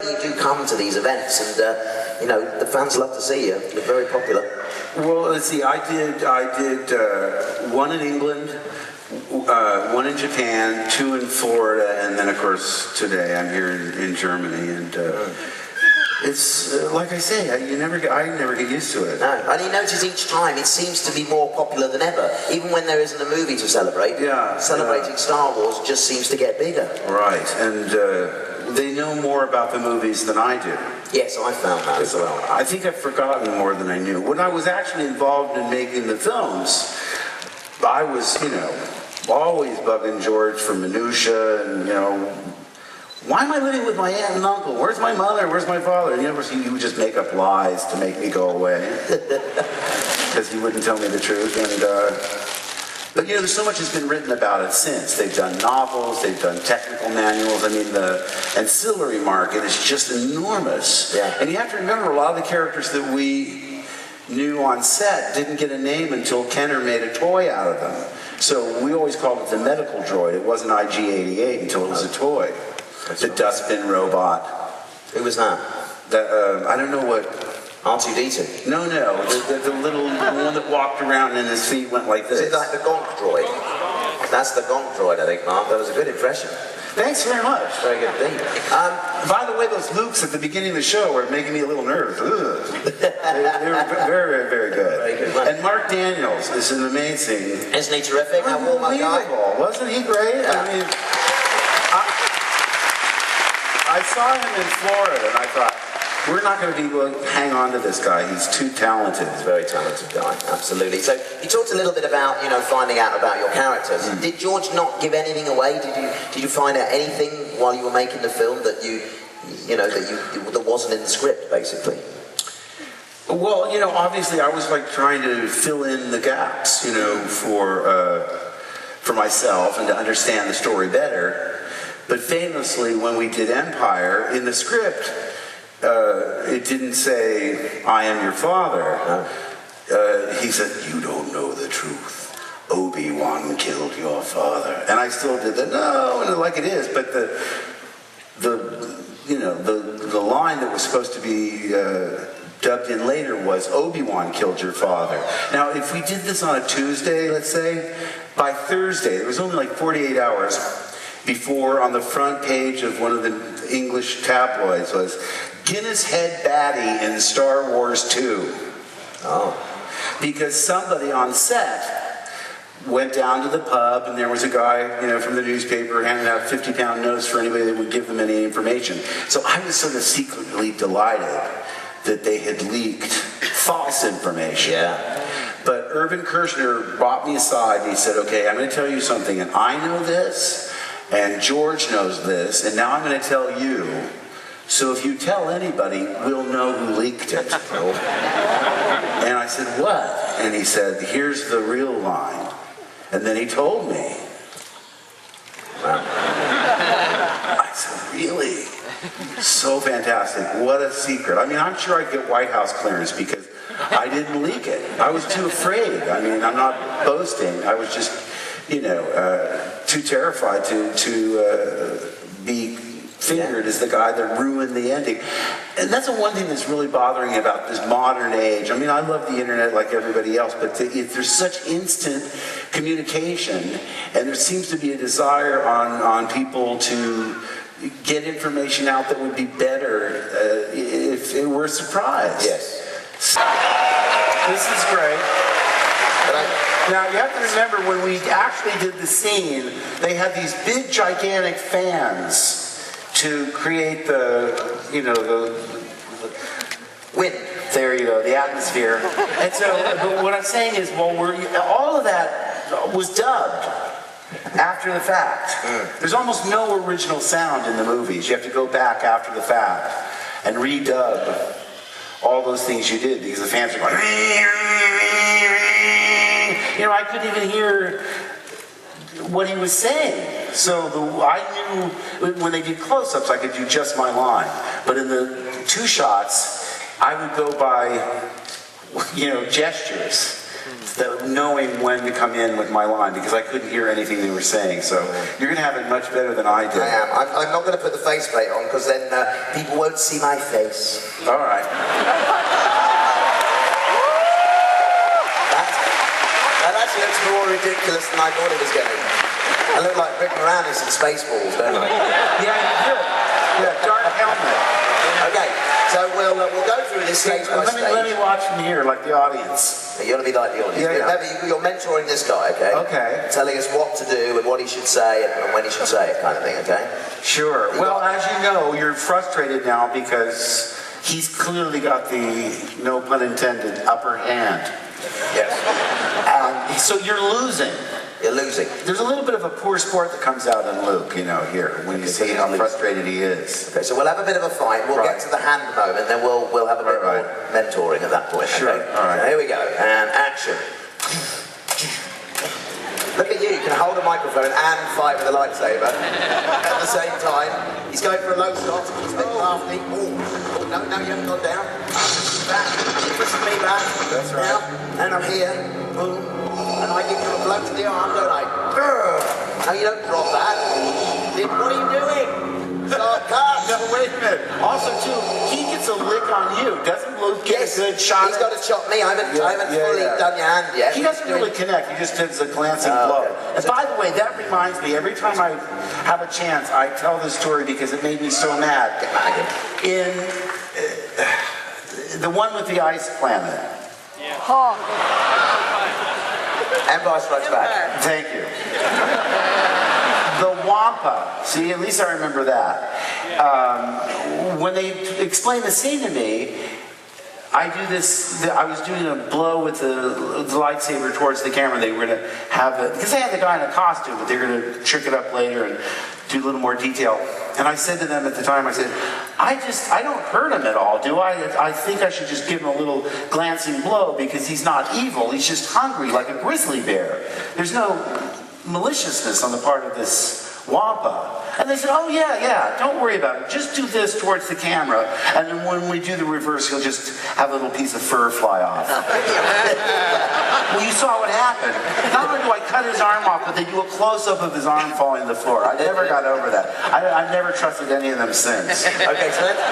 You do come to these events, and you know the fans love to see you. You're very popular. Well, let's see. I did one in England, one in Japan, two in Florida, and then of course today I'm here in Germany. And it's like I say, I never get used to it. No, and you notice each time it seems to be more popular than ever. Even when there isn't a movie to celebrate, celebrating Star Wars just seems to get bigger. Right, and they know more about the movies than I do. Yes, I found that as well. I think I've forgotten more than I knew. When I was actually involved in making the films, I was, always bugging George for minutia and, why am I living with my aunt and uncle? Where's my mother? Where's my father? And he would just make up lies to make me go away. Because he wouldn't tell me the truth. And, but there's so much has been written about it since. They've done novels, they've done technical manuals. I mean, the ancillary market is just enormous. Yeah. And you have to remember, a lot of the characters that we knew on set didn't get a name until Kenner made a toy out of them. So we always called it the medical droid. It wasn't IG-88 until it was a toy. The dustbin robot. Who was that? I don't know what... R2-D2? No, the little one that walked around and his feet went like this. Is it like the Gonk droid? That's the Gonk droid, I think, Mark. That was a good impression. Thanks very much. Very good thing. By the way, those Lukes at the beginning of the show were making me a little nervous. They were very, very good. Very good. And Mark Daniels is an amazing... Isn't he terrific? How warm up guy? Wasn't he great? Yeah. I mean, I saw him in Florida and I thought, we're not going to be able to hang on to this guy. He's too talented. He's a very talented guy, absolutely. So you talked a little bit about, finding out about your characters. Did George not give anything away? Did you find out anything while you were making the film that that wasn't in the script, basically? Well, obviously I was trying to fill in the gaps, for myself and to understand the story better. But famously, when we did Empire, in the script, it didn't say, I am your father. He said, you don't know the truth. Obi-Wan killed your father. And I still did that, no, like it is. But the line that was supposed to be dubbed in later was, Obi-Wan killed your father. Now, if we did this on a Tuesday, let's say, by Thursday, there was only 48 hours before, on the front page of one of the English tabloids was, Guinness head baddie in Star Wars 2. Oh. Because somebody on set went down to the pub and there was a guy, from the newspaper handing out 50-pound notes for anybody that would give them any information. So I was sort of secretly delighted that they had leaked false information. Yeah. But Irvin Kershner brought me aside and he said, okay, I'm going to tell you something, and I know this, and George knows this, and now I'm going to tell you. So if you tell anybody, we'll know who leaked it. And I said, what? And he said, here's the real line. And then he told me. I said, really? So fantastic. What a secret. I mean, I'm sure I'd get White House clearance because I didn't leak it. I was too afraid. I mean, I'm not boasting. I was just, too terrified to be figured as the guy that ruined the ending. And that's the one thing that's really bothering me about this modern age. I mean, I love the internet like everybody else, but there's such instant communication, and there seems to be a desire on people to get information out that would be better if it were a surprise. Yes. This is great. Now, you have to remember, when we actually did the scene, they had these big, gigantic fans to create the wind. There you go, the atmosphere. And so, but what I'm saying is, all of that was dubbed after the fact. There's almost no original sound in the movies. You have to go back after the fact and redub all those things you did because the fans are going. I couldn't even hear what he was saying. So I knew when they did close-ups, I could do just my line. But in the two shots, I would go by, gestures. knowing when to come in with my line because I couldn't hear anything they were saying. So you're going to have it much better than I did. I am. I'm not going to put the faceplate on because then people won't see my face. All right. That actually looks more ridiculous than I thought it was going to. I look like Rick Moranis in Spaceballs, don't I? Yeah, dark helmet. Okay, so we'll go through this stage by stage. Let me watch from here, like the audience. You're going to be like the audience. Yeah. Remember, you're mentoring this guy, okay? Okay. Telling us what to do and what he should say and when he should say it, kind of thing, okay? Sure. Well, as you know, you're frustrated now because he's clearly got the, no pun intended, upper hand. Yes. So you're losing. You're losing. There's a little bit of a poor sport that comes out in Luke, you know, here, when you see how frustrated he is. Okay, so we'll have a bit of a fight. We'll get to the hand moment, then we'll have a bit more mentoring at that point. Sure. Okay? All right. So here we go. And action. Look at you. You can hold a microphone and fight with a lightsaber at the same time. He's going for a low shot. He's a bit crafty. Oh, no, you haven't gone down. Back. You're pushing me back. That's right. Now, and I'm here. Boom. And I give you a blow to the arm, don't I? No, you don't drop that. What are you doing? Start cut. No, wait a minute. Also, too, he gets a lick on you. Doesn't Luke get a good shot? He's got to chop me. I haven't fully done your hand yet. He doesn't really connect. He just does a glancing blow. Okay. And by the way, that reminds me, every time I have a chance, I tell this story because it made me so mad. In the one with the ice planet. Empire Strikes Back. Thank you. The Wampa. See, at least I remember that. When they explain the scene to me, I do this. I was doing a blow with the lightsaber towards the camera. They were going to have it because they had the guy in a costume, but they were going to trick it up later and do a little more detail. And I said to them at the time, I said, I don't hurt him at all, do I? I think I should just give him a little glancing blow because he's not evil. He's just hungry like a grizzly bear. There's no maliciousness on the part of this Wampa. And they said, oh yeah, don't worry about it. Just do this towards the camera. And then when we do the reverse, he'll just have a little piece of fur fly off. Well, you saw what happened. Not only do I cut his arm off, but they do a close-up of his arm falling to the floor. I never got over that. I've never trusted any of them since. Okay, so let's